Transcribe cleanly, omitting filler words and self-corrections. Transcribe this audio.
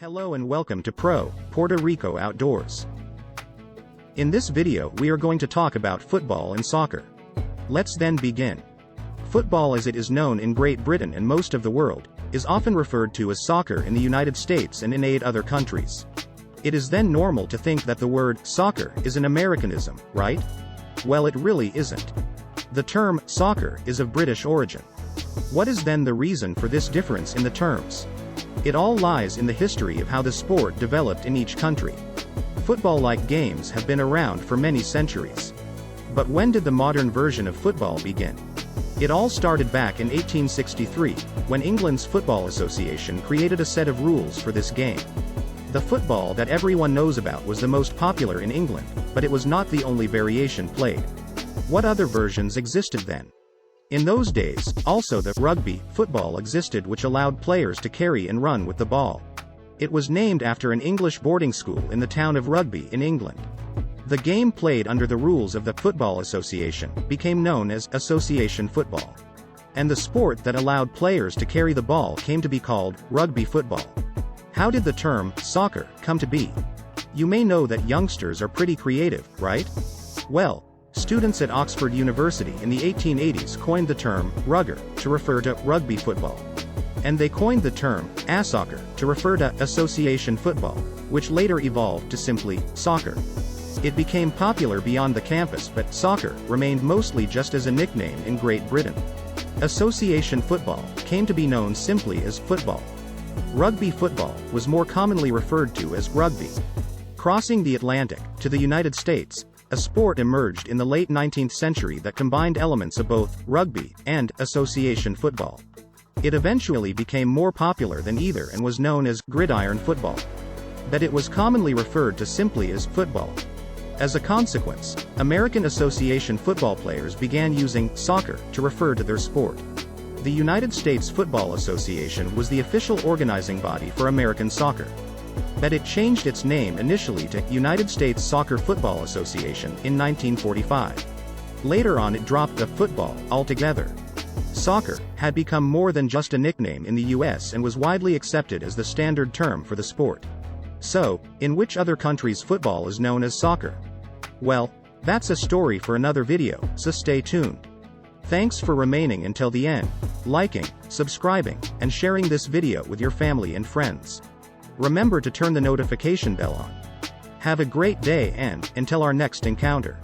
Hello and welcome to Puerto Rico Outdoors. In this video we are going to talk about football and soccer. Let's then begin. Football, as it is known in Great Britain and most of the world, is often referred to as soccer in the United States and in 8 other countries. It is then normal to think that the word soccer is an Americanism, right? Well, it really isn't. The term soccer is of British origin. What is then the reason for this difference in the terms? It all lies in the history of how the sport developed in each country. Football-like games have been around for many centuries. But when did the modern version of football begin? It all started back in 1863, when England's Football Association created a set of rules for this game. The football that everyone knows about was the most popular in England, but it was not the only variation played. What other versions existed then? In those days, also the rugby football existed, which allowed players to carry and run with the ball. It was named after an English boarding school in the town of Rugby in England. The game, played under the rules of the Football Association, became known as association football. And the sport that allowed players to carry the ball came to be called rugby football. How did the term soccer come to be? You may know that youngsters are pretty creative, right? Well, students at Oxford University in the 1880s coined the term rugger to refer to rugby football. And they coined the term soccer to refer to association football, which later evolved to simply soccer. It became popular beyond the campus, but soccer remained mostly just as a nickname in Great Britain. Association football came to be known simply as football. Rugby football was more commonly referred to as rugby. Crossing the Atlantic to the United States, a sport emerged in the late 19th century that combined elements of both rugby and association football. It eventually became more popular than either and was known as gridiron football. But it was commonly referred to simply as football. As a consequence, American association football players began using soccer to refer to their sport. The United States Football Association was the official organizing body for American soccer. But it changed its name initially to United States Soccer Football Association in 1945. Later on it dropped the football altogether. Soccer had become more than just a nickname in the US and was widely accepted as the standard term for the sport. So, in which other countries football is known as soccer? Well, that's a story for another video, so stay tuned. Thanks for remaining until the end, liking, subscribing, and sharing this video with your family and friends. Remember to turn the notification bell on. Have a great day and, until our next encounter.